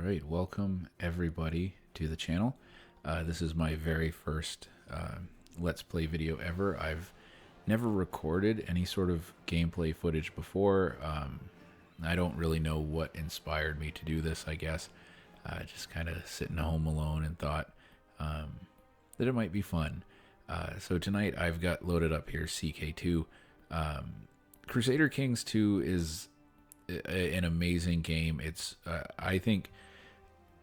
right, welcome everybody to the channel. This is my very first Let's Play video ever. I've never recorded any sort of gameplay footage before. I don't really know what inspired me to do this, I guess. Just kind of sitting home alone and thought that it might be fun. So tonight I've got loaded up here CK2. Crusader Kings 2 is an amazing game. It's, I think,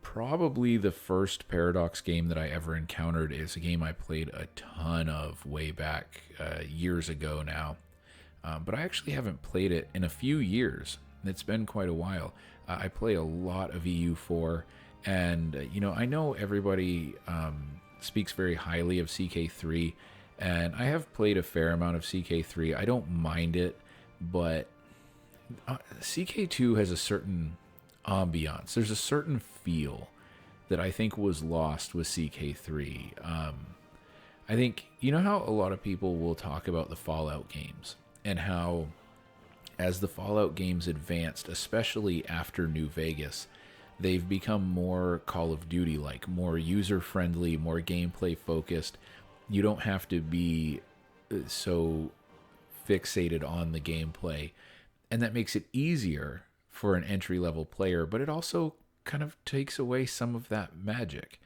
probably the first Paradox game that I ever encountered. Is a game I played a ton of way back years ago now. But I actually haven't played it in a few years. It's been quite a while. I play a lot of EU4, and you know, I know everybody speaks very highly of CK3, and I have played a fair amount of CK3. I don't mind it, but CK2 has a certain ambiance. There's a certain feel that I think was lost with CK3. I think, you know how a lot of people will talk about the Fallout games, and how as the Fallout games advanced, especially after New Vegas, they've become more Call of Duty-like, more user-friendly, more gameplay-focused. You don't have to be so fixated on the gameplay, and that makes it easier for an entry-level player, but it also kind of takes away some of that magic.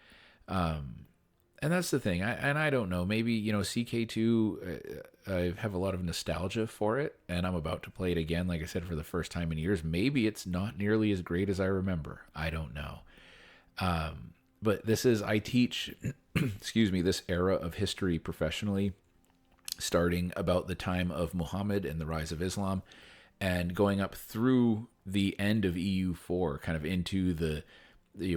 And that's the thing. I don't know, maybe, you know, CK2, I have a lot of nostalgia for it, and I'm about to play it again, like I said, for the first time in years. Maybe it's not nearly as great as I remember. I don't know. But this is, I teach, excuse me, this era of history professionally, starting about the time of Muhammad and the rise of Islam, and going up through the end of EU4, kind of into the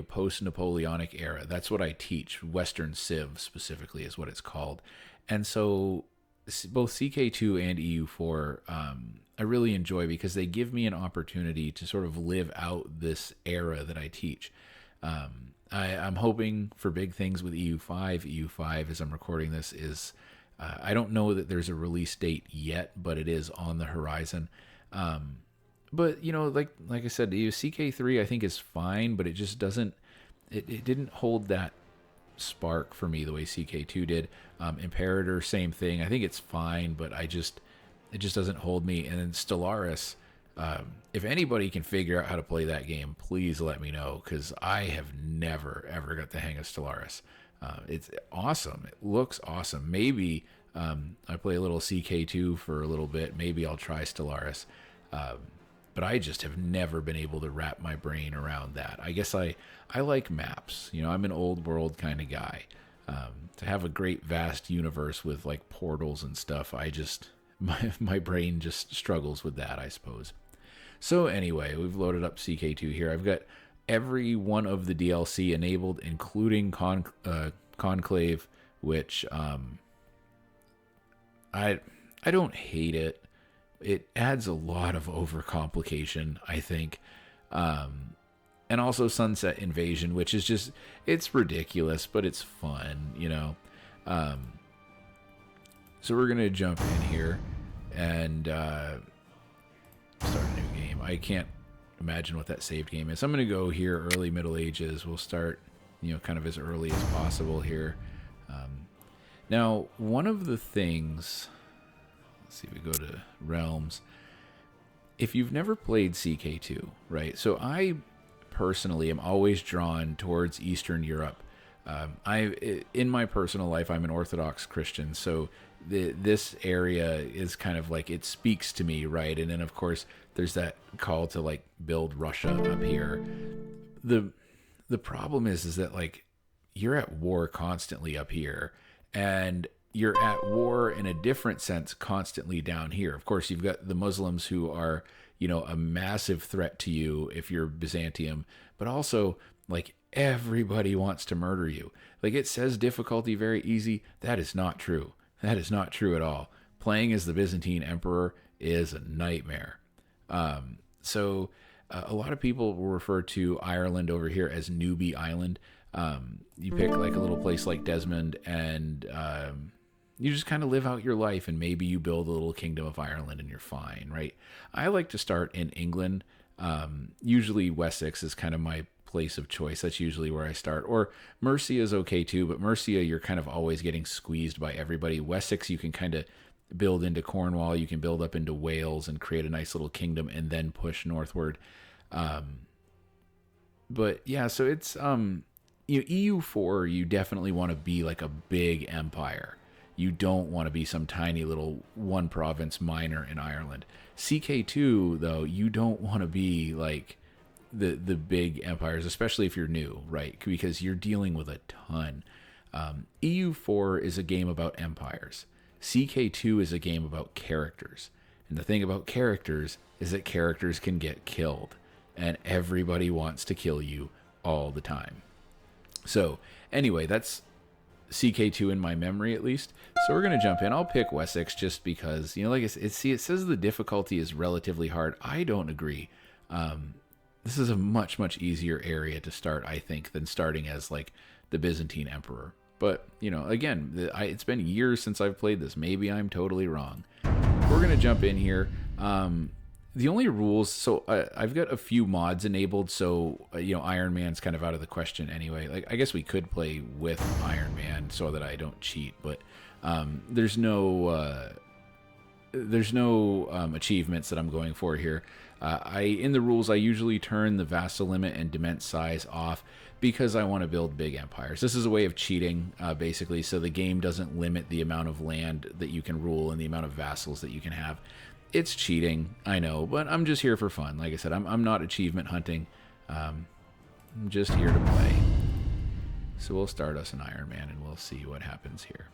post-Napoleonic era. That's what I teach. Western Civ specifically is what it's called. And so both CK2 and EU4 I really enjoy, because they give me an opportunity to sort of live out this era that I teach. I'm hoping for big things with EU5. EU5, as I'm recording this, is I don't know that there's a release date yet, but it is on the horizon. But, you know, like I said, CK3 I think is fine, but it just doesn't, it didn't hold that spark for me the way CK2 did. Imperator, same thing. I think it's fine, but it just doesn't hold me. And then Stellaris, if anybody can figure out how to play that game, please let me know, because I have never, ever got the hang of Stellaris. It's awesome. It looks awesome. Maybe I play a little CK2 for a little bit. Maybe I'll try Stellaris. But I just have never been able to wrap my brain around that. I guess I like maps. You know, I'm an old world kind of guy. To have a great vast universe with like portals and stuff, my brain just struggles with that, I suppose. So anyway, we've loaded up CK2 here. I've got every one of the DLC enabled, including Conclave, which I don't hate it. It adds a lot of overcomplication, I think. And also Sunset Invasion, which is just, it's ridiculous, but it's fun, you know. So we're going to jump in here and start a new game. I can't imagine what that saved game is. I'm going to go here, early Middle Ages. We'll start, you know, kind of as early as possible here. Now, one of the things... see, we go to Realms. If you've never played CK2, right? So I personally am always drawn towards Eastern Europe. In my personal life, I'm an Orthodox Christian, so this area is kind of like, it speaks to me, right? And then of course there's that call to like build Russia up here. The problem is that like you're at war constantly up here, and you're at war in a different sense constantly down here. Of course, you've got the Muslims who are, you know, a massive threat to you if you're Byzantium, but also like everybody wants to murder you. Like, it says difficulty very easy. That is not true. That is not true at all. Playing as the Byzantine emperor is a nightmare. So a lot of people will refer to Ireland over here as Newbie Island. You pick like a little place like Desmond, and you just kind of live out your life, and maybe you build a little kingdom of Ireland and you're fine, right? I like to start in England. Usually Wessex is kind of my place of choice. That's usually where I start. Or Mercia is okay too, but Mercia, you're kind of always getting squeezed by everybody. Wessex, you can kind of build into Cornwall, you can build up into Wales and create a nice little kingdom and then push northward. But yeah, so it's EU4, you definitely want to be like a big empire. You don't want to be some tiny little one province minor in Ireland. CK2 though, you don't want to be like the big empires, especially if you're new, right? Because you're dealing with a ton. EU4 is a game about empires. CK2 is a game about characters. And the thing about characters is that characters can get killed. And everybody wants to kill you all the time. So, anyway, that's CK2 in my memory, at least. So we're going to jump in. I'll pick Wessex just because, like it says the difficulty is relatively hard. I don't agree. This is a much, much easier area to start, I think, than starting as, like, the Byzantine Emperor. But, again, it's been years since I've played this. Maybe I'm totally wrong. We're going to jump in here. The only rules, so I've got a few mods enabled, so, Iron Man's kind of out of the question anyway. Like, I guess we could play with Iron Man so that I don't cheat, but there's no achievements that I'm going for here. In the rules, I usually turn the vassal limit and dement size off because I want to build big empires. This is a way of cheating, basically, so the game doesn't limit the amount of land that you can rule and the amount of vassals that you can have. It's cheating, I know, but I'm just here for fun. Like I said, I'm not achievement hunting. I'm just here to play. So we'll start us an Iron Man, and we'll see what happens here.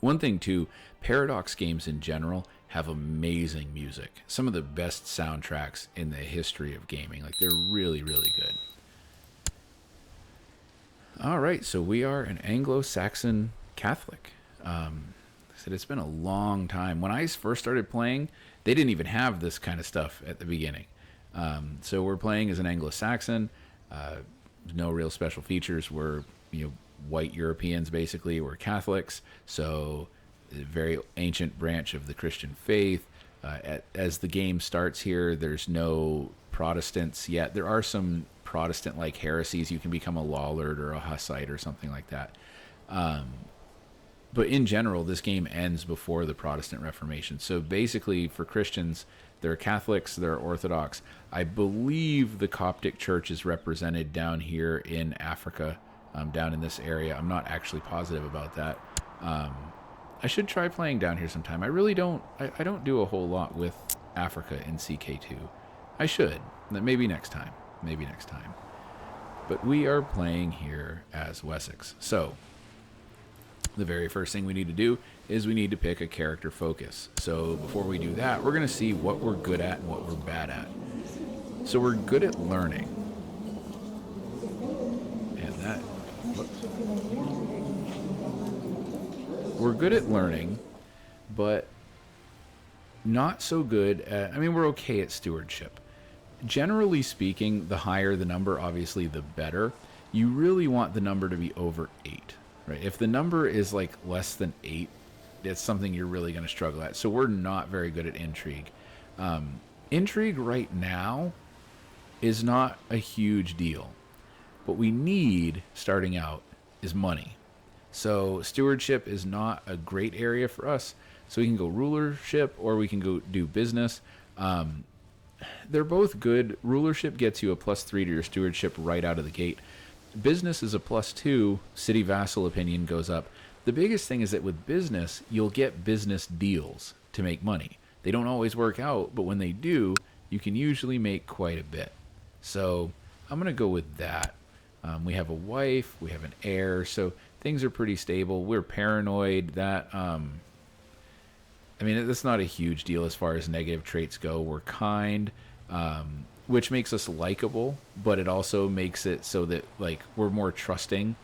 One thing, too, Paradox games in general have amazing music. Some of the best soundtracks in the history of gaming. Like, they're really, really good. All right, so we are an Anglo-Saxon Catholic. It's been a long time. When I first started playing, they didn't even have this kind of stuff at the beginning. So we're playing as an Anglo-Saxon. No real special features. We're white Europeans, basically. We're Catholics, so a very ancient branch of the Christian faith. As the game starts here, there's no Protestants yet. There are some Protestant-like heresies. You can become a Lollard or a Hussite or something like that. But in general, this game ends before the Protestant Reformation. So basically, for Christians, there are Catholics, there are Orthodox. I believe the Coptic Church is represented down here in Africa, down in this area. I'm not actually positive about that. I should try playing down here sometime. I really don't. I don't do a whole lot with Africa in CK2. I should. Maybe next time. Maybe next time. But we are playing here as Wessex. So the very first thing we need to do is we need to pick a character focus. So before we do that, we're going to see what we're good at and what we're bad at. So we're good at learning. And that... Whoops. We're good at learning, but not so good at... we're okay at stewardship. Generally speaking, the higher the number, obviously, the better. You really want the number to be over 8. Right. If the number is like less than 8, it's something you're really going to struggle at. So we're not very good at intrigue. Intrigue right now is not a huge deal. What we need starting out is money. So stewardship is not a great area for us. So we can go rulership or we can go do business. They're both good. Rulership gets you a +3 to your stewardship right out of the gate. Business is a +2. City vassal opinion goes up. The biggest thing is that with business, you'll get business deals to make money. They don't always work out, but when they do, you can usually make quite a bit. So I'm going to go with that. We have a wife, we have an heir, so things are pretty stable. We're paranoid. That's not a huge deal as far as negative traits go. We're kind. Which makes us likable, but it also makes it so that we're more trusting,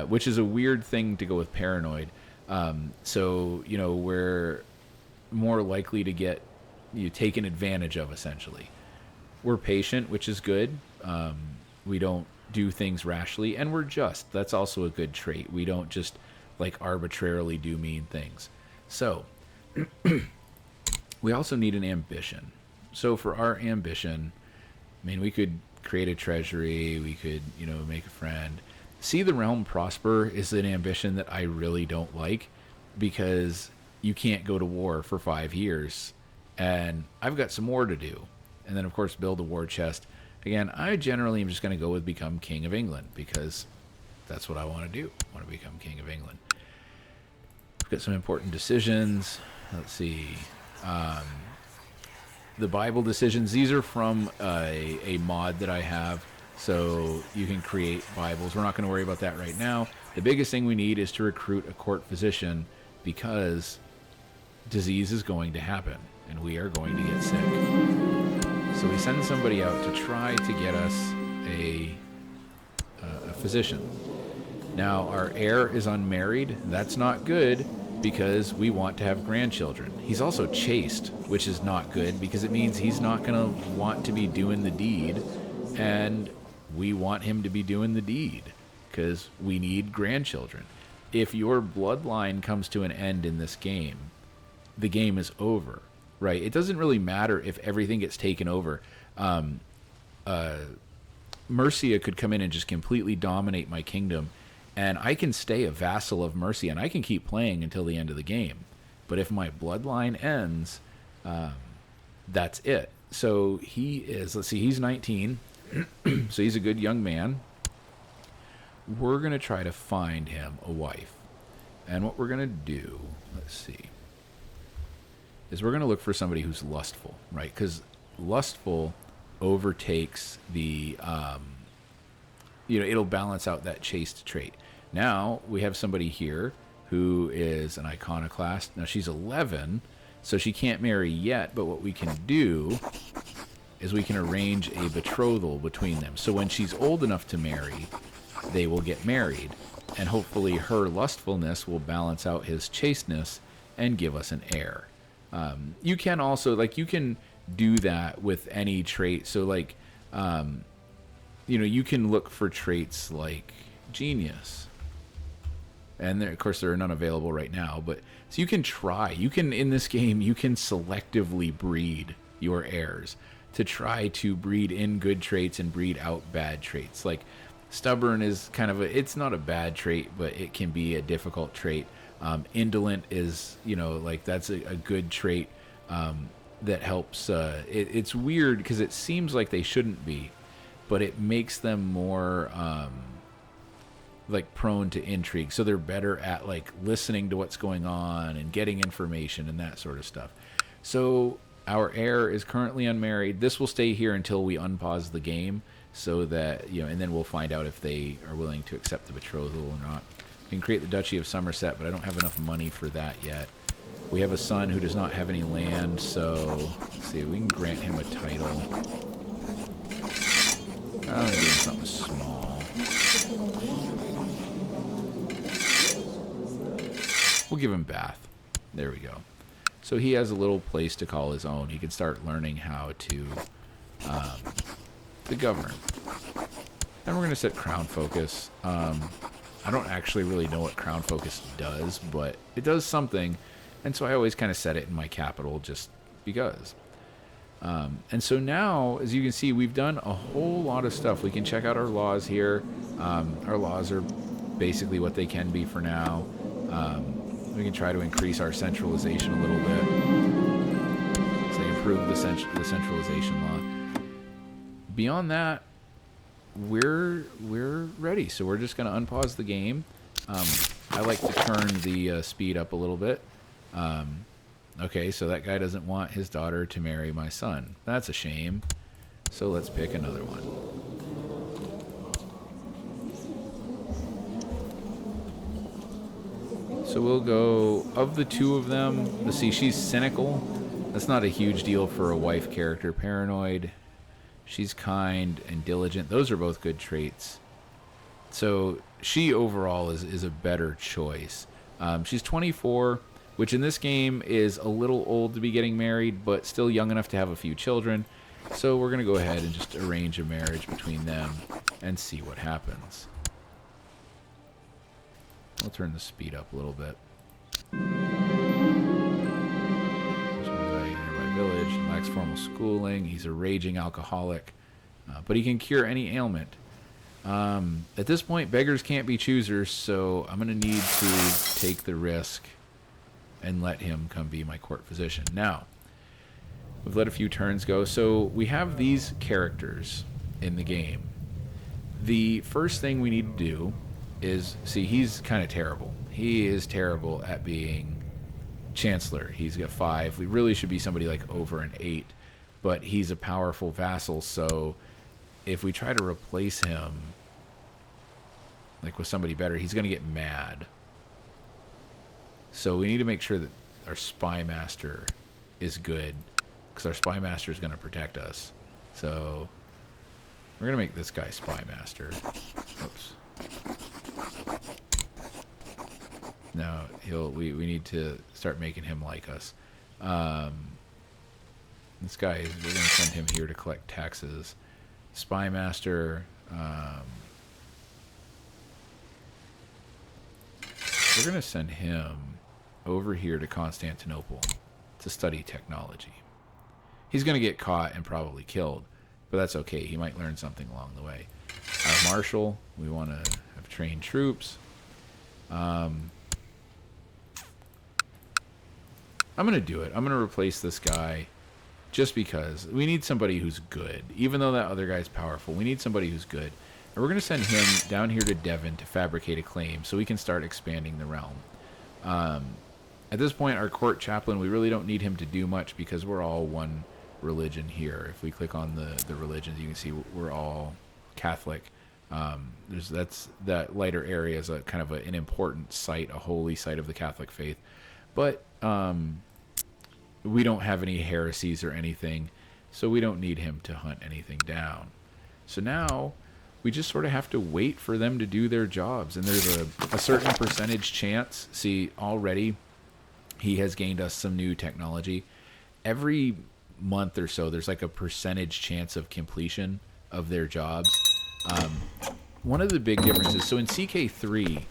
which is a weird thing to go with paranoid. So we're more likely to get taken advantage of, essentially. We're patient, which is good. We don't do things rashly, and we're just. That's also a good trait. We don't just arbitrarily do mean things. So we also need an ambition. So for our ambition, we could create a treasury. We could, make a friend. See the realm prosper is an ambition that I really don't like, because you can't go to war for 5 years, and I've got some war to do. And then, of course, build a war chest. Again, I generally am just going to go with become King of England, because that's what I want to do. I want to become King of England. We've got some important decisions. Let's see. The Bible decisions. These are from a mod that I have, so you can create Bibles. We're not going to worry about that right now. The biggest thing we need is to recruit a court physician, because disease is going to happen, and we are going to get sick. So we send somebody out to try to get us a physician. Now, our heir is unmarried. That's not good, because we want to have grandchildren. He's also chaste, which is not good, because it means he's not going to want to be doing the deed, and we want him to be doing the deed, because we need grandchildren. If your bloodline comes to an end in this game, the game is over, right? It doesn't really matter if everything gets taken over. Mercia could come in and just completely dominate my kingdom, and I can stay a vassal of Mercia, and I can keep playing until the end of the game. But if my bloodline ends, that's it. So he is, let's see, he's 19, so he's a good young man. We're going to try to find him a wife. And what we're going to do, let's see, is we're going to look for somebody who's lustful, right? Because lustful overtakes the, it'll balance out that chaste trait. Now, we have somebody here who is an iconoclast. Now, she's 11, so she can't marry yet, but what we can do is we can arrange a betrothal between them. So when she's old enough to marry, they will get married, and hopefully her lustfulness will balance out his chasteness and give us an heir. You can also, you can do that with any trait. So, you can look for traits like genius. And there, of course, there are none available right now, but so you can try. You can, in this game, you can selectively breed your heirs to try to breed in good traits and breed out bad traits. Like, stubborn is kind of it's not a bad trait, but it can be a difficult trait. Indolent is, that's a good trait that helps. It's weird because it seems like they shouldn't be, but it makes them more prone to intrigue. So they're better at listening to what's going on and getting information and that sort of stuff. So our heir is currently unmarried. This will stay here until we unpause the game, so that, and then we'll find out if they are willing to accept the betrothal or not. We can create the Duchy of Somerset, but I don't have enough money for that yet. We have a son who does not have any land, so let's see, we can grant him a title. I'm doing something small. We'll give him Bath. There we go. So he has a little place to call his own. He can start learning how to govern. And we're going to set Crown Focus. I don't actually really know what Crown Focus does, but it does something. And so I always kind of set it in my capital just because. And so now, as you can see, we've done a whole lot of stuff. We can check out our laws here. Our laws are basically what they can be for now. We can try to increase our centralization a little bit. So they improve the centralization law. Beyond that, we're ready. So we're just going to unpause the game. I like to turn the speed up a little bit. Okay, so that guy doesn't want his daughter to marry my son. That's a shame. So let's pick another one. So we'll go, of the two of them, let's see, she's cynical. That's not a huge deal for a wife character. Paranoid. She's kind and diligent. Those are both good traits. So she overall is a better choice. She's 24, which in this game is a little old to be getting married, but still young enough to have a few children. So we're going to go ahead and just arrange a marriage between them and see what happens. We'll turn the speed up a little bit. Nearby village, lacks formal schooling. He's a raging alcoholic. But he can cure any ailment. At this point, beggars can't be choosers, so I'm going to need to take the risk and let him come be my court physician. Now, we've let a few turns go, so we have these characters in the game. The first thing we need to do is, see, he's kind of terrible. He is terrible at being Chancellor. He's got 5. We really should be somebody like over an 8, but he's a powerful vassal, so if we try to replace him like with somebody better, he's going to get mad. So we need to make sure that our spy master is good, because our spy master is going to protect us. So we're going to make this guy spy master. Oops. No, we need to start making him like us. This guy, we're going to send him here to collect taxes. Spy master. We're going to send him over here to Constantinople to study technology. He's going to get caught and probably killed, but that's okay. He might learn something along the way. Our marshal, we want to have trained troops. I'm going to do it. I'm going to replace this guy just because we need somebody who's good. Even though that other guy's powerful, we need somebody who's good. And we're going to send him down here to Devon to fabricate a claim so we can start expanding the realm. At this point, our court chaplain, we really don't need him to do much because we're all one religion here. If we click on the religions, you can see we're all Catholic. That lighter area is a kind of an important site, a holy site of the Catholic faith. But we don't have any heresies or anything, so we don't need him to hunt anything down. So now we just sort of have to wait for them to do their jobs. And there's a certain percentage chance. See, already he has gained us some new technology. Every month or so, there's like a percentage chance of completion of their jobs. One of the big differences, so in CK3,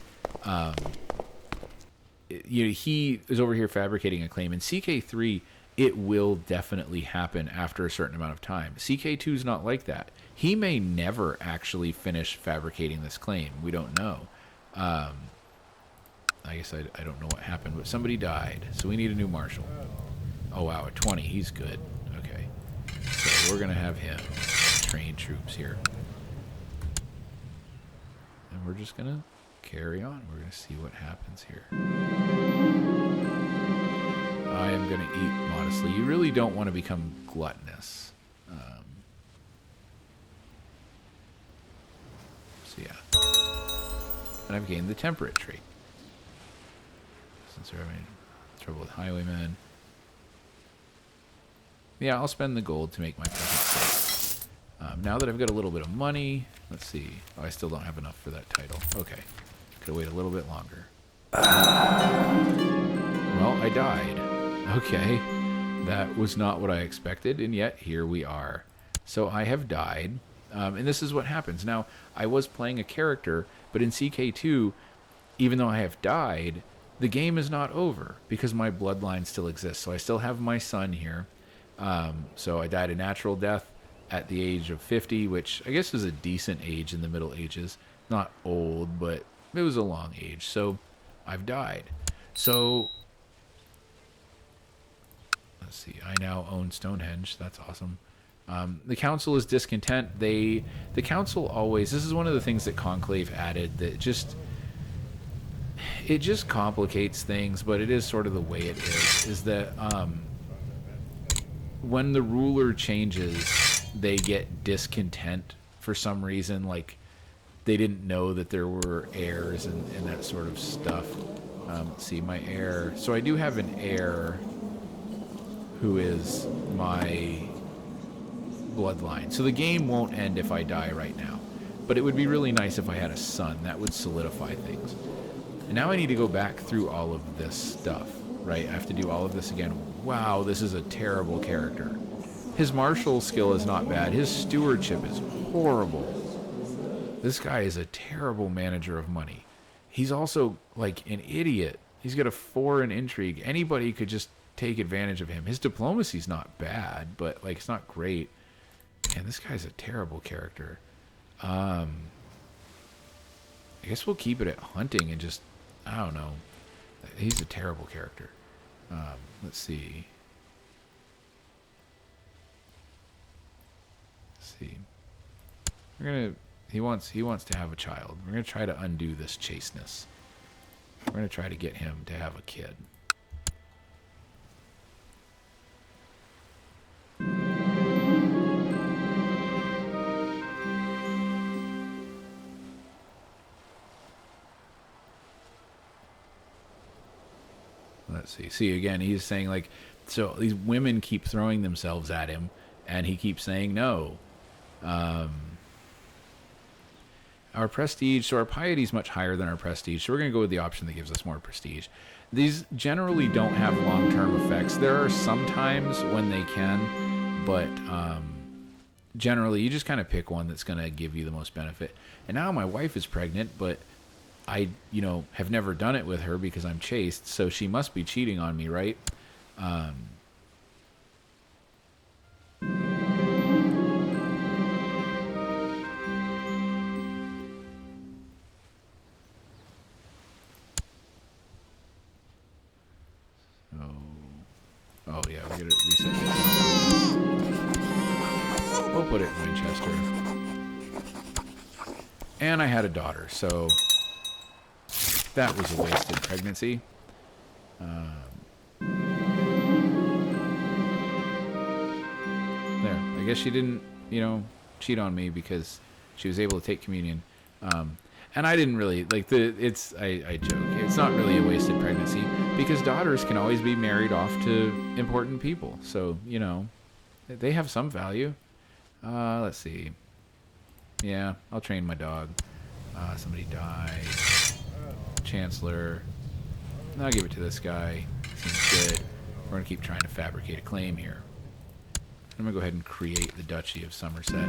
he is over here fabricating a claim. In CK3, it will definitely happen after a certain amount of time. CK2 is not like that. He may never actually finish fabricating this claim. We don't know. I guess I don't know what happened, but somebody died, so we need a new marshal. Oh, wow, at 20, he's good. Okay. So we're going to have him train troops here. And we're just going to carry on. We're going to see what happens here. I am going to eat modestly. You really don't want to become gluttonous. So yeah. And I've gained the temperate trait. Since we're having trouble with highwaymen. Yeah, I'll spend the gold to make my present safe. Now that I've got a little bit of money, let's see. Oh, I still don't have enough for that title. Okay. Could wait a little bit longer. Well, I died. Okay. That was not what I expected, and yet here we are. So I have died, and this is what happens. Now, I was playing a character, but in CK2, even though I have died, the game is not over because my bloodline still exists. So I still have my son here. So I died a natural death at the age of 50, which I guess is a decent age in the Middle Ages. Not old, but it was a long age. So I've died. So let's see. I now own Stonehenge. That's awesome. The council is discontent. The council always, this is one of the things that Conclave added that it just complicates things, but it is sort of the way it is that when the ruler changes, they get discontent for some reason, like they didn't know that there were heirs and that sort of stuff. Let's see, my heir. So I do have an heir who is my bloodline. So the game won't end if I die right now. But it would be really nice if I had a son. That would solidify things. And now I need to go back through all of this stuff, right? I have to do all of this again. Wow, this is a terrible character. His martial skill is not bad. His stewardship is horrible. This guy is a terrible manager of money. He's also like an idiot. He's got a 4 in intrigue. Anybody could just take advantage of him. His diplomacy's not bad, but like it's not great. Man, this guy's a terrible character. I guess we'll keep it at hunting and just, I don't know. He's a terrible character. Let's see. Let's see. We're gonna. He wants to have a child. We're gonna try to undo this chasteness. We're gonna try to get him to have a kid. Let's see. See, again, he's saying, like, so these women keep throwing themselves at him, and he keeps saying no. Our prestige, so our piety is much higher than our prestige, so we're going to go with the option that gives us more prestige. These generally don't have long-term effects. There are some times when they can, but generally you just kind of pick one that's going to give you the most benefit. And now my wife is pregnant, but I, have never done it with her because I'm chaste, so she must be cheating on me, right? Oh, yeah, we gotta reset this. We'll put it in Winchester. And I had a daughter, so that was a wasted pregnancy. There. I guess she didn't, cheat on me because she was able to take communion. And I didn't really, I joke. It's not really a wasted pregnancy because daughters can always be married off to important people. So, they have some value. Let's see. Yeah, I'll train my dog. Somebody died. Chancellor. I'll give it to this guy. Seems good. We're going to keep trying to fabricate a claim here. I'm going to go ahead and create the Duchy of Somerset.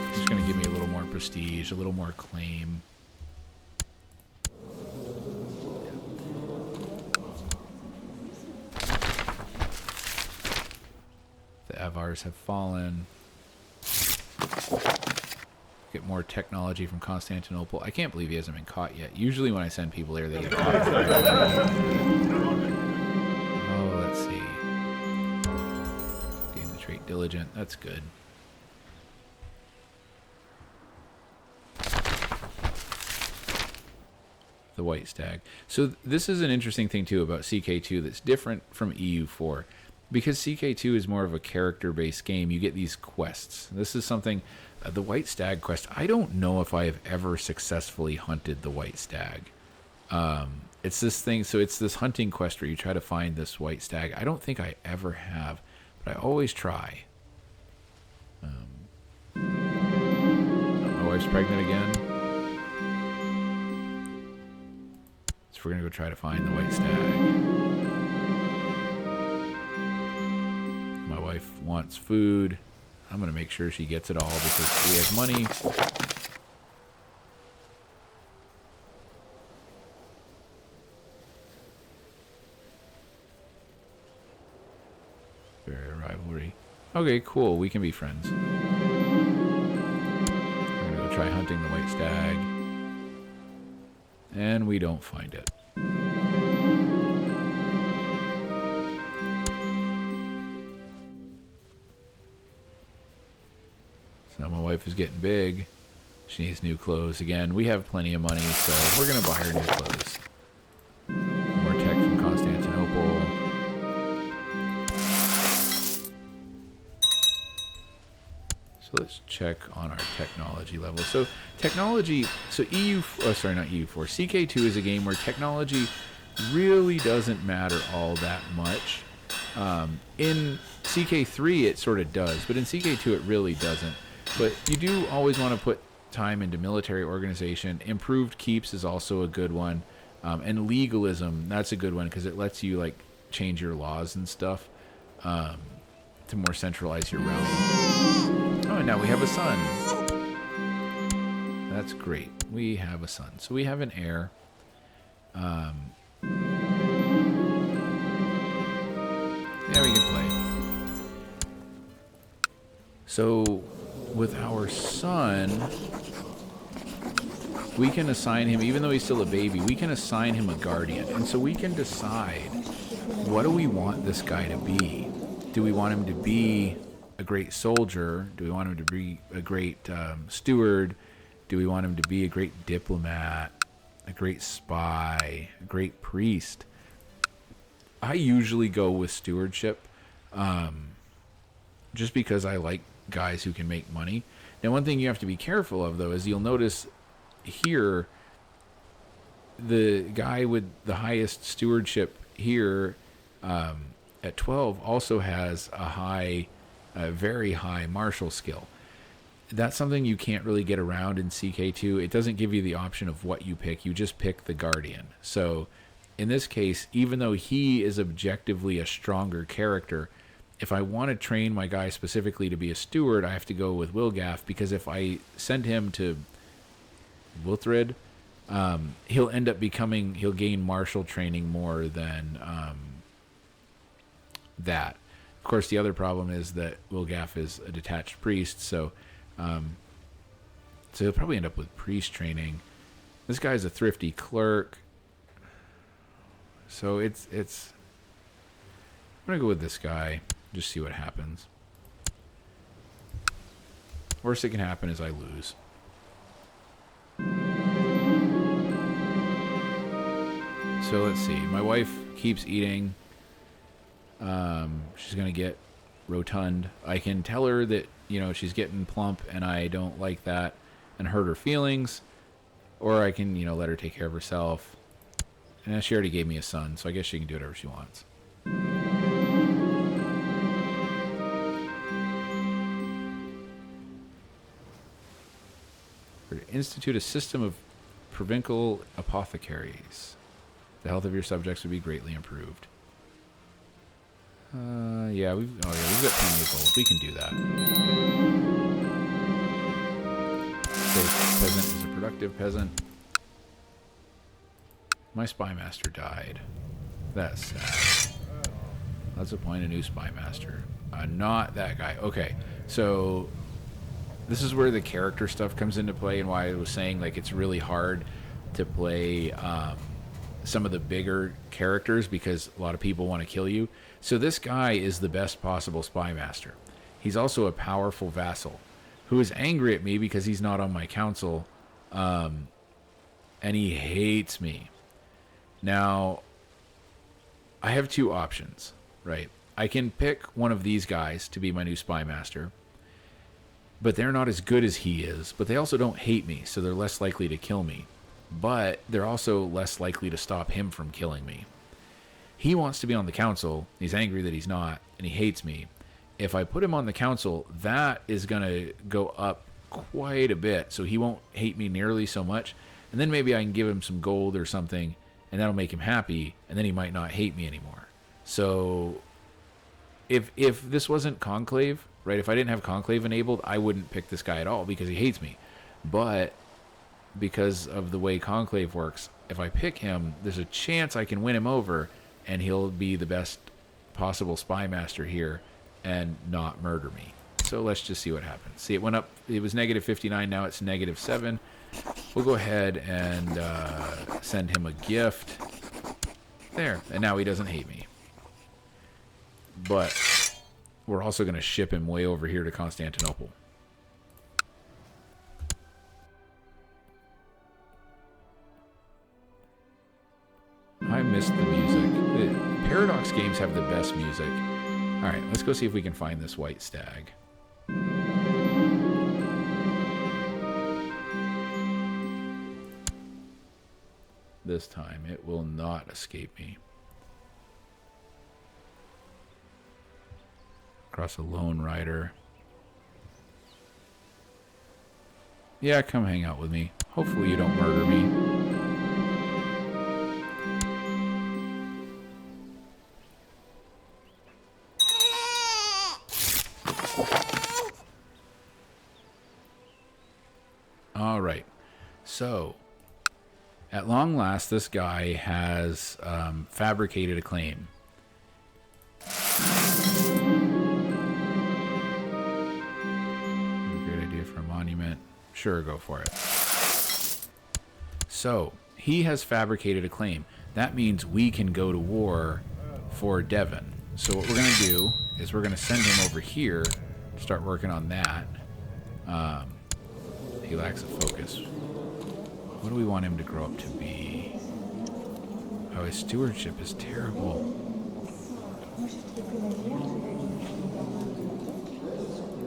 It's going to give me a little more prestige, a little more claim. The Avars have fallen. Get more technology from Constantinople. I can't believe he hasn't been caught yet. Usually when I send people there, they get caught. Oh, let's see. Gain the trait diligent. That's good. The white stag. So this is an interesting thing too about CK2 that's different from EU4. Because CK2 is more of a character-based game, you get these quests. This is something, the white stag quest, I don't know if I have ever successfully hunted the white stag. It's this thing, so it's this hunting quest where you try to find this white stag. I don't think I ever have, but I always try. My wife's pregnant again. So we're going to go try to find the white stag. My wife wants food. I'm going to make sure she gets it all because we have money. Very rivalry. Okay, cool. We can be friends. We're going to go try hunting the white stag. And we don't find it. Now my wife is getting big. She needs new clothes again. We have plenty of money, so we're going to buy her new clothes. More tech from Constantinople. So let's check on our technology level. So technology, so not EU4. CK2 is a game where technology really doesn't matter all that much. In CK3 it sort of does, but in CK2 it really doesn't. But you do always want to put time into military organization. Improved keeps is also a good one. And legalism, that's a good one because it lets you change your laws and stuff to more centralize your realm. Oh, and now we have a son. That's great. We have a son. So we have an heir. Yeah, we can play. So with our son, we can assign him, even though he's still a baby, we can assign him a guardian. And so we can decide, what do we want this guy to be? Do we want him to be a great soldier? Do we want him to be a great steward? Do we want him to be a great diplomat, a great spy, a great priest? I usually go with stewardship, just because I like guys who can make money. Now, one thing you have to be careful of, though, is you'll notice here, the guy with the highest stewardship here at 12 also has a very high martial skill. That's something you can't really get around in CK2. It doesn't give you the option of what you pick. You just pick the guardian. So in this case, even though he is objectively a stronger character, if I want to train my guy specifically to be a steward, I have to go with Wilgaff, because if I send him to Wuthred, he'll end up he'll gain martial training more than that. Of course, the other problem is that Wilgaff is a detached priest, so he'll probably end up with priest training. This guy's a thrifty clerk, so it's. I'm gonna go with this guy. Just see what happens. Worst that can happen is I lose. So let's see. My wife keeps eating. She's going to get rotund. I can tell her that, she's getting plump and I don't like that and hurt her feelings. Or I can, let her take care of herself. And she already gave me a son, so I guess she can do whatever she wants. Institute a system of provincial apothecaries. The health of your subjects would be greatly improved. Yeah, we've got plenty of gold. We can do that. This peasant is a productive peasant. My spy master died. That's sad. Let's appoint a new spy master. Not that guy. Okay, so this is where the character stuff comes into play, and why I was saying, like, it's really hard to play some of the bigger characters because a lot of people want to kill you. So this guy is the best possible spy master. He's also a powerful vassal who is angry at me because he's not on my council, and he hates me. Now, I have two options, right? I can pick one of these guys to be my new spy master, but they're not as good as he is, but they also don't hate me, so they're less likely to kill me. But they're also less likely to stop him from killing me. He wants to be on the council. He's angry that he's not, and he hates me. If I put him on the council, that is going to go up quite a bit, so he won't hate me nearly so much. And then maybe I can give him some gold or something, and that'll make him happy, and then he might not hate me anymore. So if this wasn't Conclave, right, if I didn't have Conclave enabled, I wouldn't pick this guy at all because he hates me. But because of the way Conclave works, if I pick him, there's a chance I can win him over, and he'll be the best possible spy master here and not murder me. So let's just see what happens. See, it went up. It was negative 59. Now it's negative 7. We'll go ahead and send him a gift. There. And now he doesn't hate me. But we're also going to ship him way over here to Constantinople. I missed the music. Paradox games have the best music. Alright, let's go see if we can find this white stag. This time, it will not escape me. Across a lone rider. Yeah, come hang out with me. Hopefully you don't murder me. All right. So, at long last, this guy has fabricated a claim. Sure, go for it. So, he has fabricated a claim. That means we can go to war for Devon. So what we're going to do is we're going to send him over here to start working on that. He lacks a focus. What do we want him to grow up to be? Oh, his stewardship is terrible.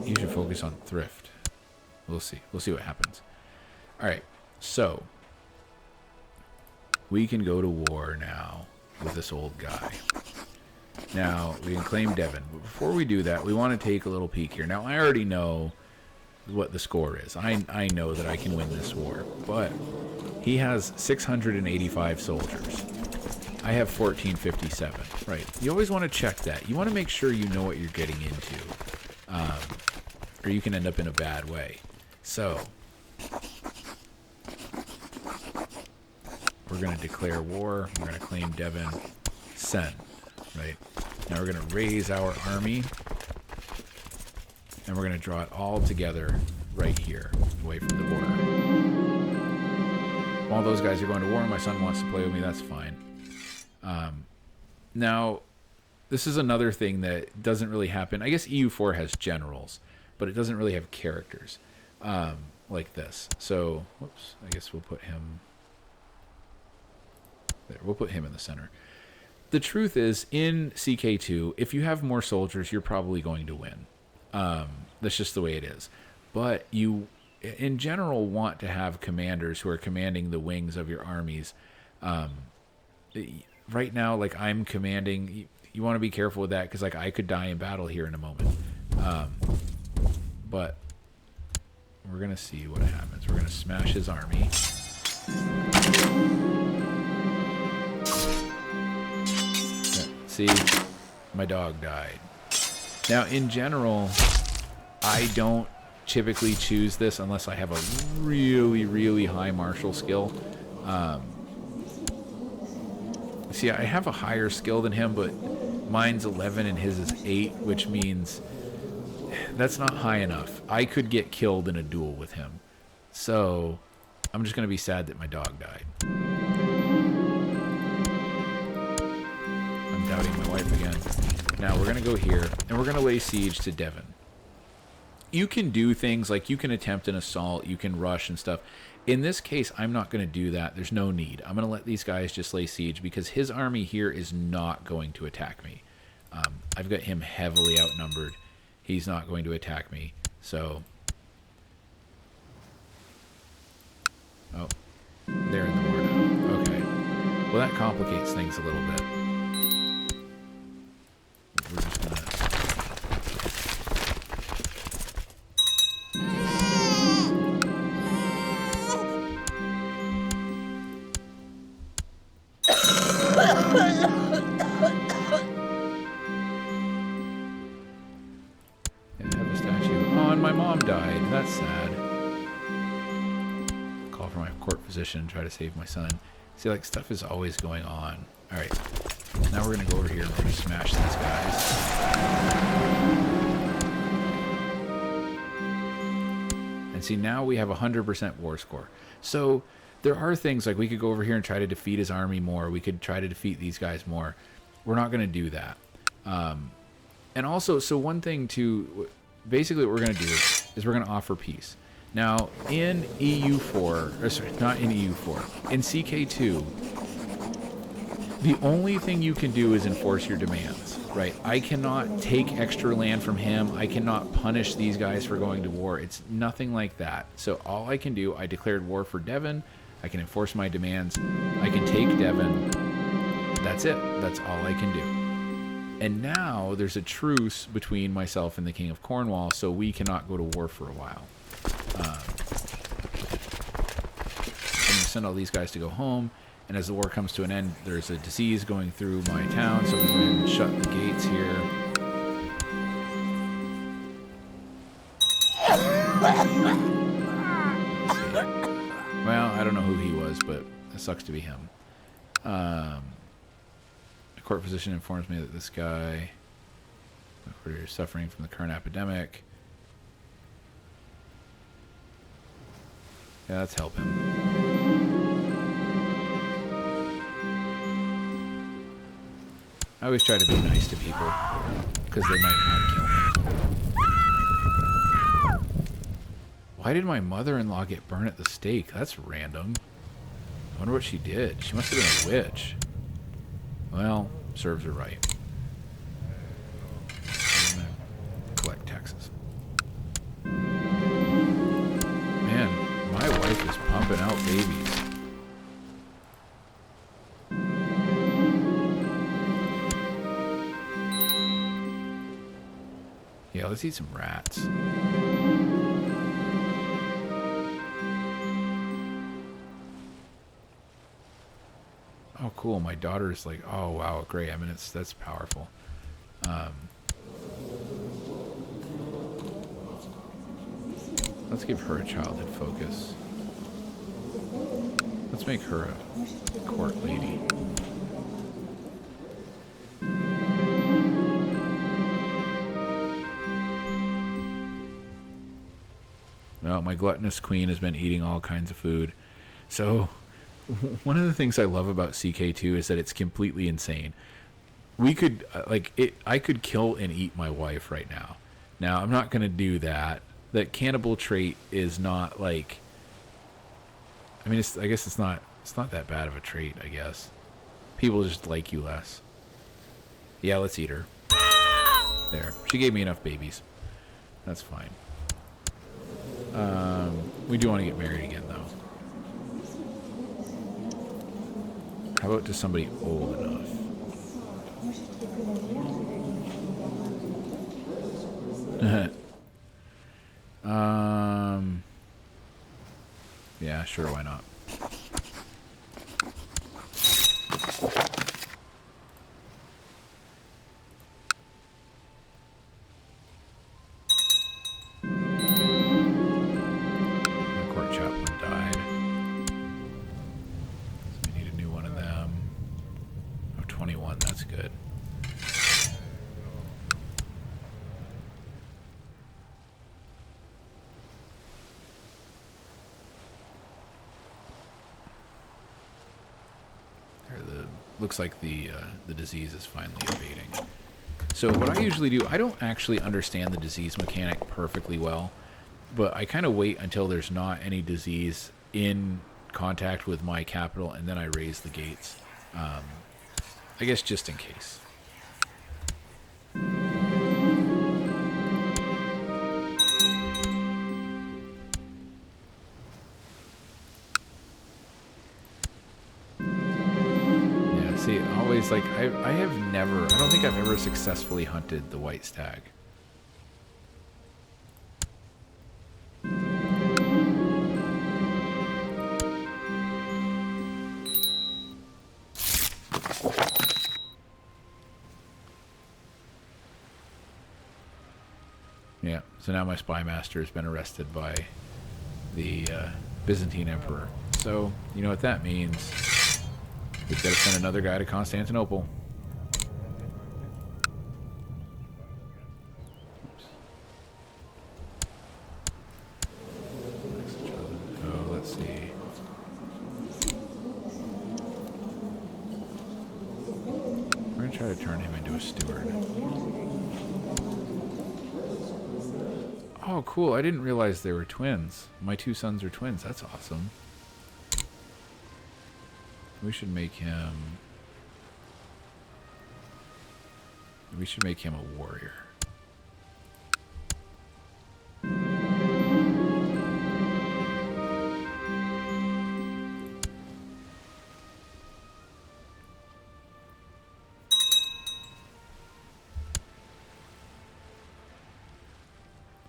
He should focus on thrift. We'll see. We'll see what happens. All right. So we can go to war now with this old guy. Now, we can claim Devon. But before we do that, we want to take a little peek here. Now, I already know what the score is. I know that I can win this war. But he has 685 soldiers. I have 1457. Right. You always want to check that. You want to make sure you know what you're getting into. Or you can end up in a bad way. So, we're going to declare war. We're going to claim Devon. Send. Right. Now we're going to raise our army. And we're going to draw it all together right here, away from the border. While those guys are going to war, my son wants to play with me. That's fine. Now, this is another thing that doesn't really happen. I guess EU4 has generals, but it doesn't really have characters like this. So, whoops, I guess we'll put him there. We'll put him in the center. The truth is, in CK2, if you have more soldiers, you're probably going to win. That's just the way it is. But you, in general, want to have commanders who are commanding the wings of your armies. Right now, like, I'm commanding, you want to be careful with that because, like, I could die in battle here in a moment. But we're going to see what happens. We're going to smash his army. See, my dog died. Now, in general, I don't typically choose this unless I have a really, really high martial skill. See, I have a higher skill than him, but mine's 11 and his is 8, which means that's not high enough. I could get killed in a duel with him. So, I'm just going to be sad that my dog died. I'm doubting my wife again. Now, we're going to go here, and we're going to lay siege to Devon. You can do things like you can attempt an assault, you can rush and stuff. In this case, I'm not going to do that. There's no need. I'm going to let these guys just lay siege because his army here is not going to attack me. I've got him heavily outnumbered. He's not going to attack me. So, oh, they're in the war now. Okay. Well, that complicates things a little bit. We're just going to... died. That's sad. Call for my court physician, try to save my son. See, like, stuff is always going on. Alright. Now we're going to go over here and we're going to smash these guys. And see, now we have 100% war score. So, there are things like we could go over here and try to defeat his army more. We could try to defeat these guys more. We're not going to do that. And also, so one thing to... Basically, what we're going to do is we're going to offer peace. Now, in EU4, or sorry, not in EU4, in CK2, the only thing you can do is enforce your demands, right? I cannot take extra land from him. I cannot punish these guys for going to war. It's nothing like that. So all I can do, I declared war for Devon. I can enforce my demands. I can take Devon. That's it. That's all I can do. And now there's a truce between myself and the King of Cornwall, so we cannot go to war for a while. I'm going to send all these guys to go home, and as the war comes to an end, there's a disease going through my town, so I'm going to shut the gates here. Well, I don't know who he was, but it sucks to be him. Court physician informs me that this guy is suffering from the current epidemic. Yeah, let's help him. I always try to be nice to people, because they might not kill me. Why did my mother-in-law get burned at the stake? That's random. I wonder what she did. She must have been a witch. Well, serves her right. Collect taxes. Man, my wife is pumping out babies. Yeah, let's eat some rats. Oh, cool. My daughter's like, oh, wow, great. I mean, that's powerful. Let's give her a childhood focus. Let's make her a court lady. No, my gluttonous queen has been eating all kinds of food. So, one of the things I love about CK2 is that it's completely insane. We could, I could kill and eat my wife right now. Now, I'm not going to do that. That cannibal trait is not like, I mean, I guess it's not that bad of a trait, I guess. People just like you less. Yeah, let's eat her. There. She gave me enough babies. That's fine. We do want to get married again, though. How about to somebody old enough? Yeah, sure, why not? The court chaplain died. So we need a new one of them. Oh, 21, that's good. Looks like the disease is finally abating. So what I usually do, I don't actually understand the disease mechanic perfectly well, but I kind of wait until there's not any disease in contact with my capital, and then I raise the gates. I guess just in case. See, always like I don't think I've ever successfully hunted the white stag. Yeah, so now my spy master has been arrested by the Byzantine emperor. So, you know what that means. We've got to send another guy to Constantinople. Oh, let's see. We're going to try to turn him into a steward. Oh, cool. I didn't realize they were twins. My two sons are twins. That's awesome. We should make him a warrior.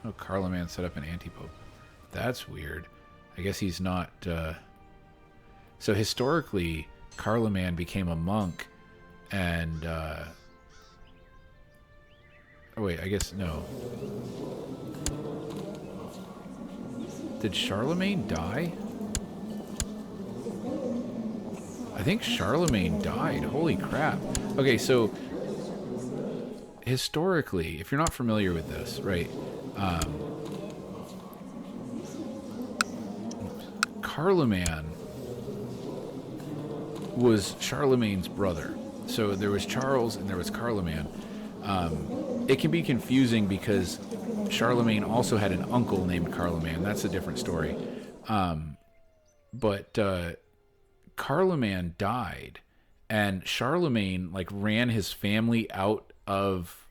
Oh, Carloman set up an anti-pope. That's weird. I guess he's not... So historically, Carloman became a monk, and oh wait, I guess no. Did Charlemagne die? I think Charlemagne died. Holy crap. Okay, so historically, if you're not familiar with this, right? Carloman was Charlemagne's brother. So there was Charles and there was Carloman. It can be confusing because Charlemagne also had an uncle named Carloman. That's a different story. But Carloman died, and Charlemagne like ran his family out of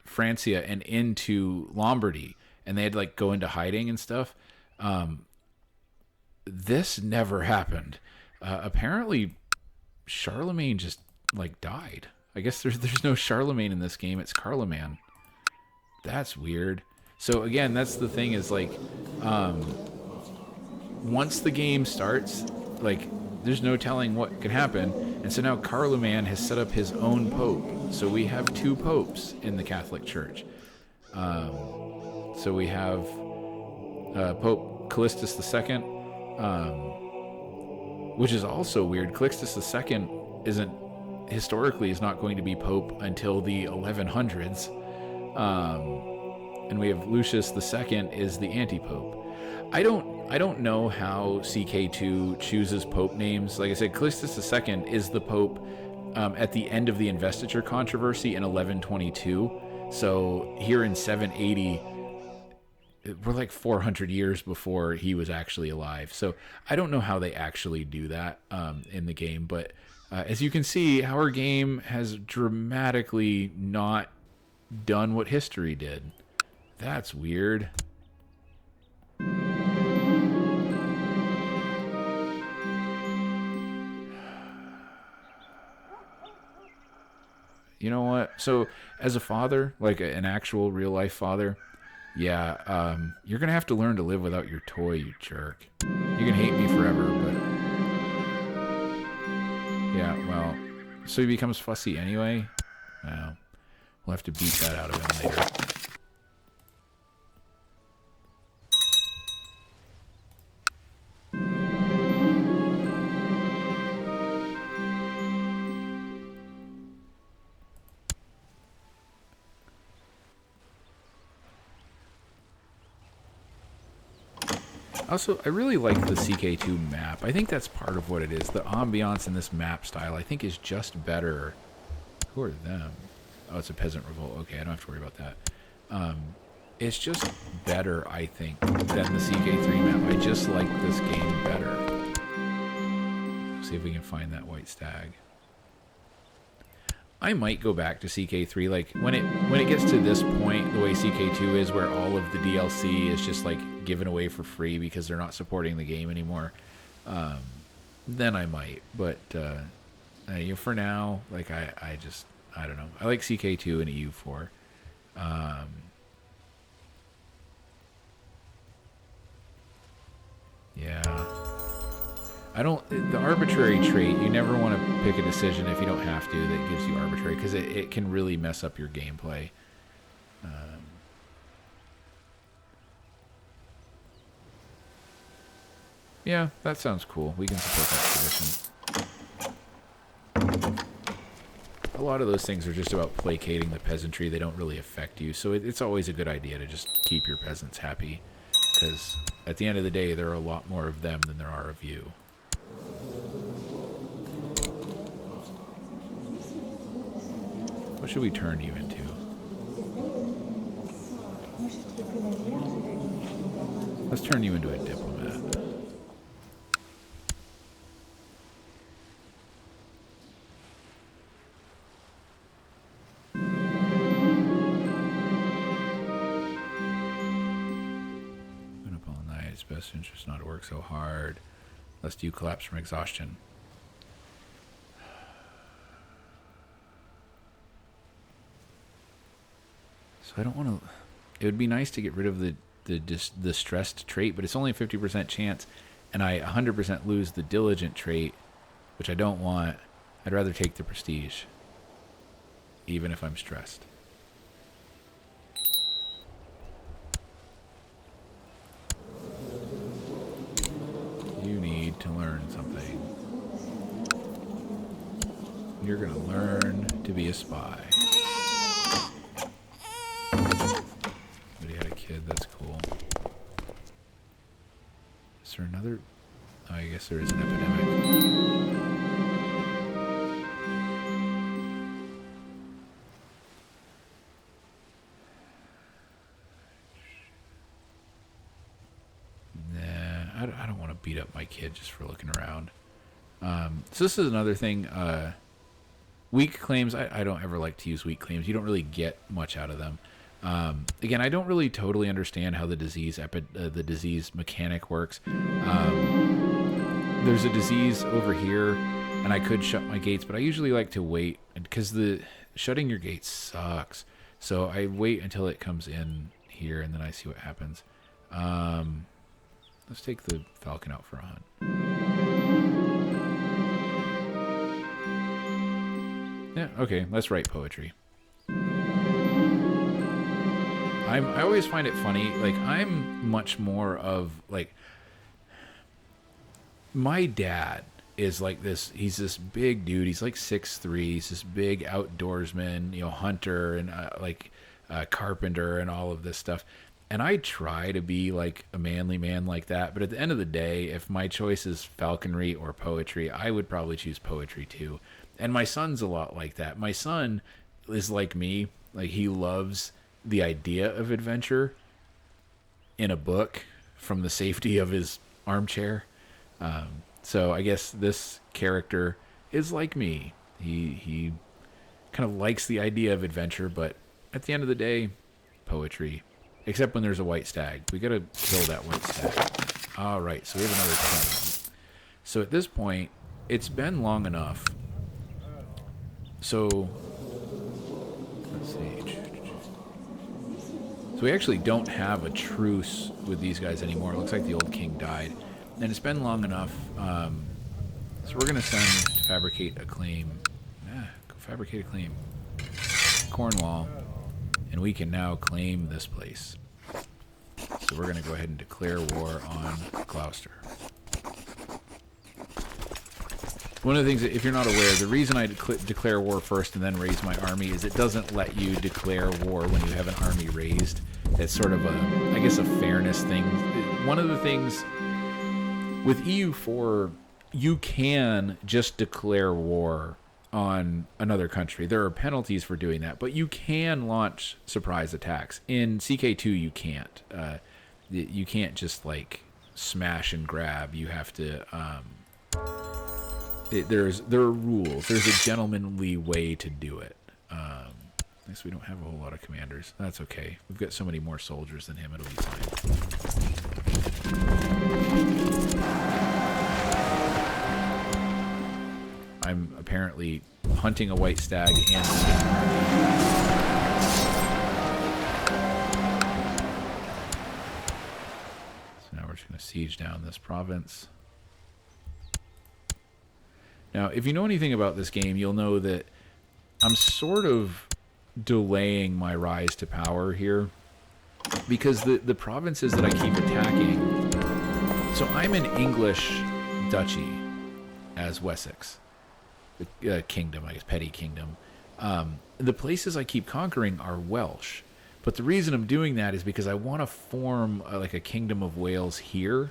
Francia and into Lombardy, and they had like go into hiding and stuff. This never happened. Apparently, Charlemagne just like died. I guess there's no Charlemagne in this game. It's Carloman. That's weird. So again, that's the thing is like, once the game starts, like there's no telling what could happen. And so now Carloman has set up his own pope. So we have two popes in the Catholic Church. So we have Pope Callistus II, which is also weird. Callistus II historically is not going to be pope until the 1100s. And we have Lucius II is the anti-pope. I don't know how CK2 chooses pope names. Like I said, Callistus II is the pope at the end of the investiture controversy in 1122. So here in 780, we're like 400 years before he was actually alive. So I don't know how they actually do that in the game. But as you can see, our game has dramatically not done what history did. That's weird. You know what? So as a father, like an actual real life father, yeah, you're going to have to learn to live without your toy, you jerk. You can hate me forever, but yeah, well, so he becomes fussy anyway. Well, we'll have to beat that out of him later. Also, I really like the CK2 map. I think that's part of what it is. The ambiance in this map style, I think, is just better. Who are them? Oh, it's a peasant revolt. Okay, I don't have to worry about that. It's just better, I think, than the CK3 map. I just like this game better. See if we can find that white stag. I might go back to CK3. Like when it gets to this point, the way CK2 is, where all of the DLC is just like given away for free because they're not supporting the game anymore, then I might. But for now, like I don't know. I like CK2 and EU4. Yeah. The arbitrary trait, you never want to pick a decision if you don't have to that gives you arbitrary, because it can really mess up your gameplay. Yeah, that sounds cool. We can support that tradition. A lot of those things are just about placating the peasantry. They don't really affect you, so it's always a good idea to just keep your peasants happy, because at the end of the day, there are a lot more of them than there are of you. What should we turn you into? Let's turn you into a diplomat. Been up all night. It's best interest not to work so hard, lest you collapse from exhaustion. So I don't want to... It would be nice to get rid of the stressed trait, but it's only a 50% chance, and I 100% lose the diligent trait, which I don't want. I'd rather take the prestige, even if I'm stressed. You need to learn something. You're going to learn to be a spy. But he had a kid, that's cool. Is there another... I guess there is an epidemic. Nah, I don't want to beat up my kid just for looking around. So this is another thing. Weak claims, I don't ever like to use weak claims. You don't really get much out of them. Again, I don't really totally understand how the disease mechanic works. There's a disease over here, and I could shut my gates, but I usually like to wait because the shutting your gates sucks. So I wait until it comes in here, and then I see what happens. Let's take the falcon out for a hunt. Yeah, okay, let's write poetry. I always find it funny, like, I'm much more of, like, my dad is like this, he's this big dude, he's like 6'3", he's this big outdoorsman, you know, hunter, and, carpenter, and all of this stuff. And I try to be like a manly man like that, but at the end of the day, if my choice is falconry or poetry, I would probably choose poetry too. And my son's a lot like that. My son is like me, like he loves the idea of adventure in a book from the safety of his armchair. So I guess this character is like me. He kind of likes the idea of adventure, but at the end of the day, poetry. Except when there's a white stag. We gotta kill that white stag. All right, so we have another claim. So at this point, it's been long enough. So let's see. So we actually don't have a truce with these guys anymore. It looks like the old king died, and it's been long enough. So we're gonna send to fabricate a claim. Go fabricate a claim. Cornwall. And we can now claim this place. So we're going to go ahead and declare war on Gloucester. One of the things, that, if you're not aware, the reason I declare war first and then raise my army is it doesn't let you declare war when you have an army raised. It's sort of a, I guess, a fairness thing. One of the things with EU4, you can just declare war on another country. There are penalties for doing that, but you can launch surprise attacks. In CK2, you can't. You can't just like smash and grab. You have to. There are rules. There's a gentlemanly way to do it. I guess we don't have a whole lot of commanders. That's okay. We've got so many more soldiers than him. It'll be fine. I'm apparently hunting a white stag and so now we're just going to siege down this province. Now, if you know anything about this game, you'll know that I'm sort of delaying my rise to power here because the provinces that I keep attacking. So I'm an English duchy as Wessex. Kingdom, I guess, petty kingdom. The places I keep conquering are Welsh, but the reason I'm doing that is because I want to form like a kingdom of Wales here,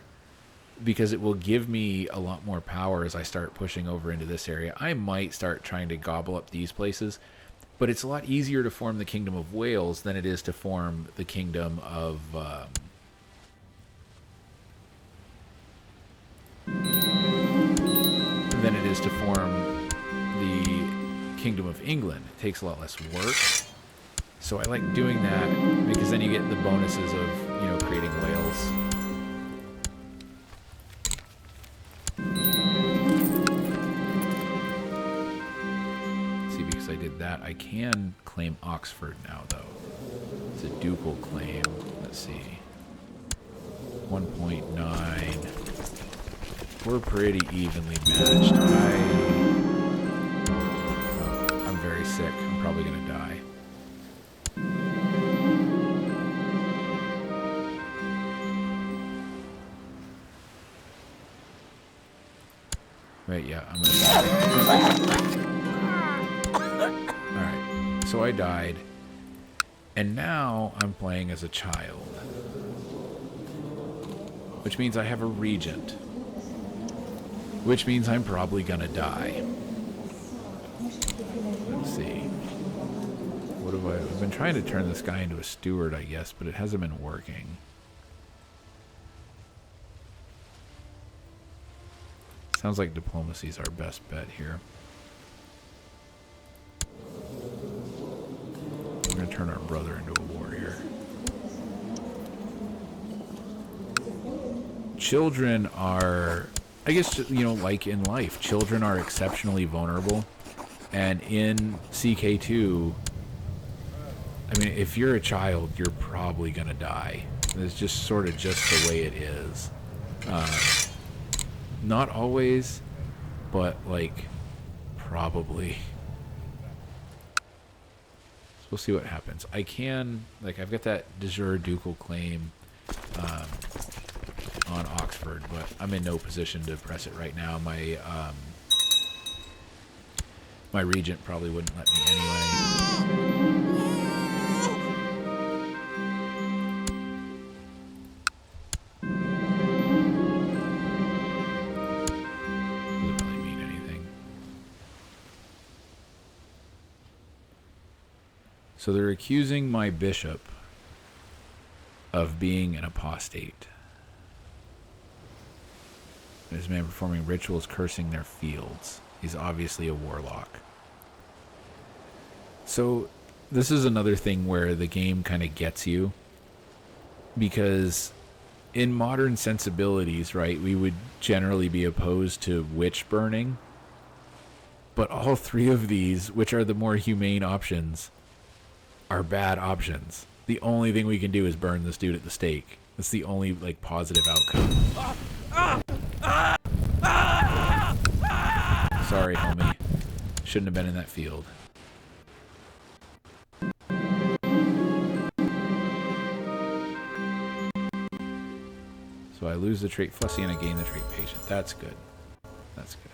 because it will give me a lot more power as I start pushing over into this area. I might start trying to gobble up these places, but it's a lot easier to form the kingdom of Wales than it is to form the kingdom of than it is to form the Kingdom of England. It takes a lot less work. So I like doing that because then you get the bonuses of, you know, creating Wales. See, because I did that, I can claim Oxford now, though. It's a ducal claim. Let's see. 1.9. We're pretty evenly matched. I'm very sick. I'm probably going to die. Right, yeah, I'm going to die. Alright, so I died. And now I'm playing as a child. Which means I have a regent. which means I'm probably gonna die. Let's see. What have I've been trying to turn this guy into a steward, I guess, but it hasn't been working. Sounds like diplomacy's our best bet here. We're gonna turn our brother into a warrior. Children are, I guess, you know, like in life, children are exceptionally vulnerable. And in CK2, I mean, if you're a child, you're probably going to die. It's just sort of just the way it is. Not always, but, like, probably. So we'll see what happens. I can, like, I've got that de jure ducal claim on Oxford, but I'm in no position to press it right now. My regent probably wouldn't let me anyway. Doesn't really mean anything. So they're accusing my bishop of being an apostate. This man performing rituals cursing their fields. He's obviously a warlock. So this is another thing where the game kind of gets you, because in modern sensibilities, right, we would generally be opposed to witch burning, but all three of these, which are the more humane options, are bad options. The only thing we can do is burn this dude at the stake. That's the only, like, positive outcome. Sorry, homie. Shouldn't have been in that field. So I lose the trait fussy and I gain the trait patient. That's good. That's good.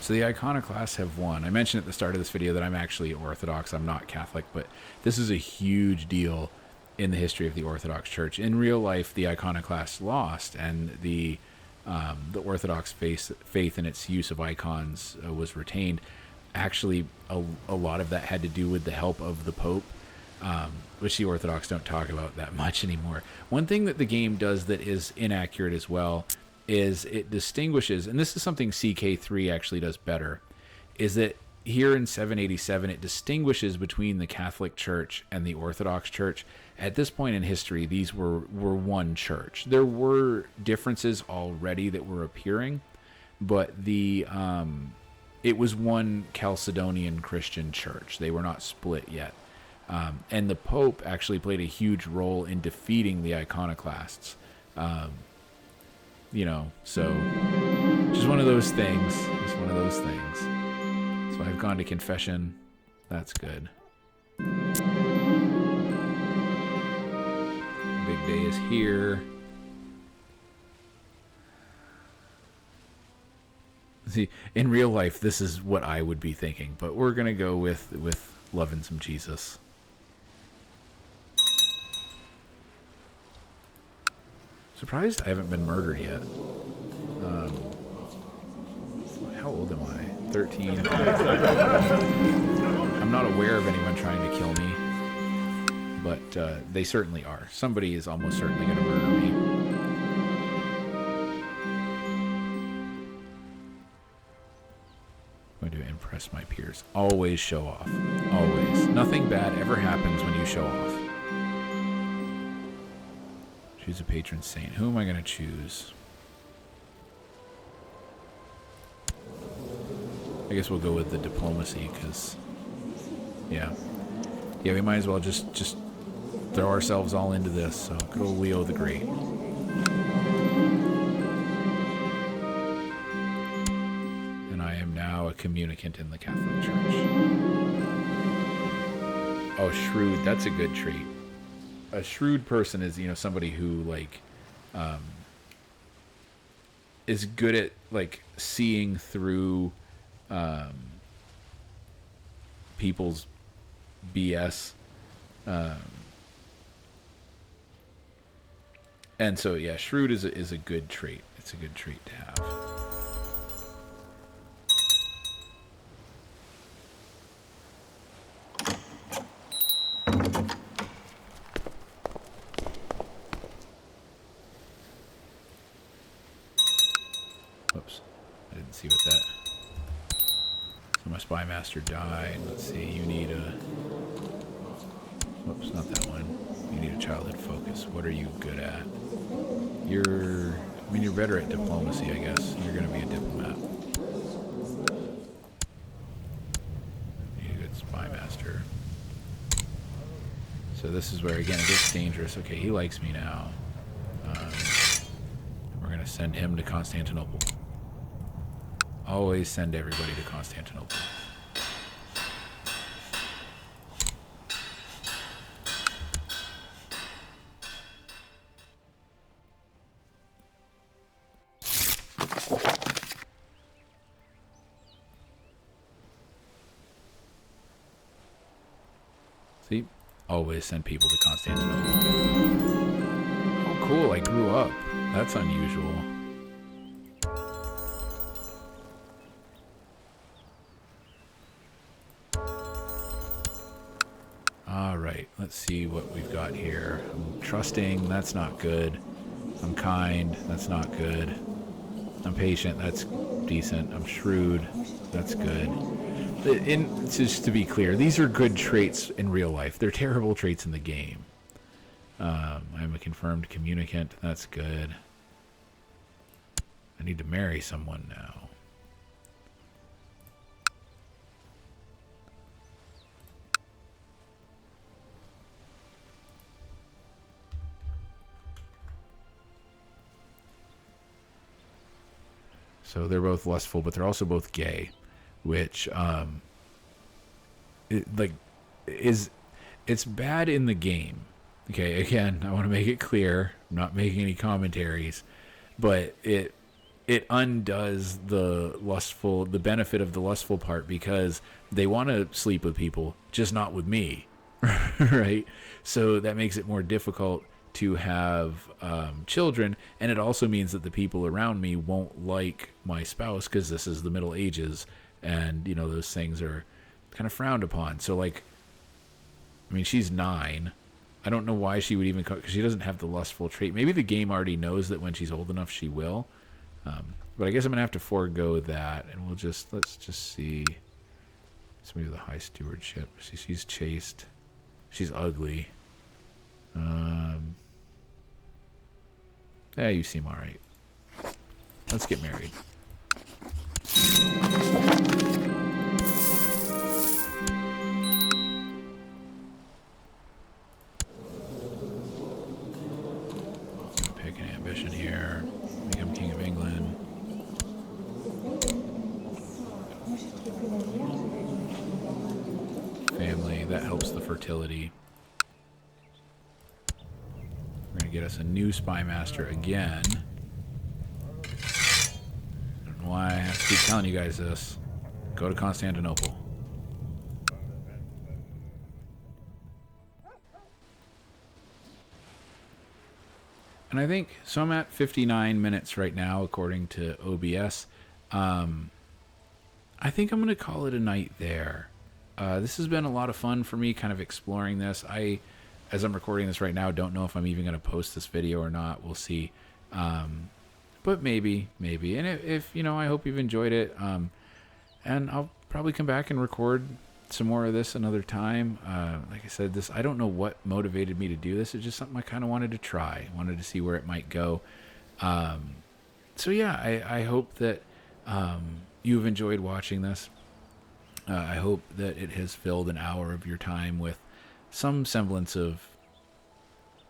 So the iconoclasts have won. I mentioned at the start of this video that I'm actually Orthodox. I'm not Catholic, but this is a huge deal in the history of the Orthodox Church. In real life, the iconoclasts lost, and the Orthodox faith in its use of icons was retained. Actually, a lot of that had to do with the help of the Pope, which the Orthodox don't talk about that much anymore. One thing that the game does that is inaccurate as well is it distinguishes, and this is something CK3 actually does better, is that here in 787 it distinguishes between the Catholic Church and the Orthodox Church. At this point in history, these were one church. There were differences already that were appearing, but it was one Chalcedonian Christian church. They were not split yet. And the Pope actually played a huge role in defeating the iconoclasts. You know, so just one of those things. Just one of those things. So I've gone to confession. That's good. Big day is here. See, in real life, this is what I would be thinking, but we're gonna go with loving some Jesus. Surprised I haven't been murdered yet. How old am I? 13. I'm not aware of anyone trying to kill me, but they certainly are. Somebody is almost certainly going to murder me. I'm going to impress my peers. Always show off. Always. Nothing bad ever happens when you show off. Choose a patron saint. Who am I going to choose? I guess we'll go with the diplomacy, because, yeah, we might as well just throw ourselves all into this. So, good old Leo the Great. And I am now a communicant in the Catholic Church. Oh, shrewd. That's a good trait. A shrewd person is, somebody who, like, is good at, like, seeing through people's BS. And so, yeah, shrewd is a good trait. It's a good trait to have. Whoops. I didn't see what that... So my spy master died. Let's see, you need a... Whoops, not that one. You need a childhood focus. What are you good at? You're better at diplomacy, I guess. You're going to be a diplomat. You need a good spy master. So this is where, again, it gets dangerous. Okay, he likes me now. We're going to send him to Constantinople. Always send everybody to Constantinople. See? Always send people to Constantinople. Oh, cool. I grew up. That's unusual. All right. Let's see what we've got here. I'm trusting. That's not good. I'm kind. That's not good. I'm patient. That's decent. I'm shrewd. That's good. Just to be clear, these are good traits in real life. They're terrible traits in the game. I'm a confirmed communicant. That's good. I need to marry someone now. So they're both lustful, but they're also both gay, which it's bad in the game. Okay, again, I want to make it clear, I'm not making any commentaries, but it undoes the benefit of the lustful part, because they want to sleep with people, just not with me, right? So that makes it more difficult to have children, and it also means that the people around me won't like my spouse, because this is the Middle Ages, and those things are kind of frowned upon. So, like, I mean, she's 9. I don't know why she would even, because she doesn't have the lustful trait. Maybe the game already knows that when she's old enough she will, but I guess I'm gonna have to forego that, and let's just see. Somebody with a high stewardship. She's chaste. She's ugly. Yeah, you seem alright. Let's get married. Pick an ambition here. Become King of England. Family, that helps the fertility. We're going to get us a new spy master again. I don't know why I have to keep telling you guys this. Go to Constantinople. And I think, so I'm at 59 minutes right now, according to OBS. I think I'm going to call it a night there. This has been a lot of fun for me, kind of exploring this. As I'm recording this right now, don't know if I'm even going to post this video or not. We'll see. But maybe. And if I hope you've enjoyed it. And I'll probably come back and record some more of this another time. Like I said, I don't know what motivated me to do this. It's just something I kind of wanted to try. Wanted to see where it might go. So yeah, I hope that you've enjoyed watching this. I hope that it has filled an hour of your time with some semblance of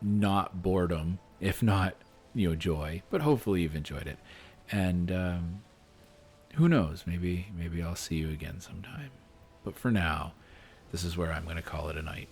not boredom, if not joy, but hopefully you've enjoyed it. And who knows? Maybe I'll see you again sometime. But for now, this is where I'm going to call it a night.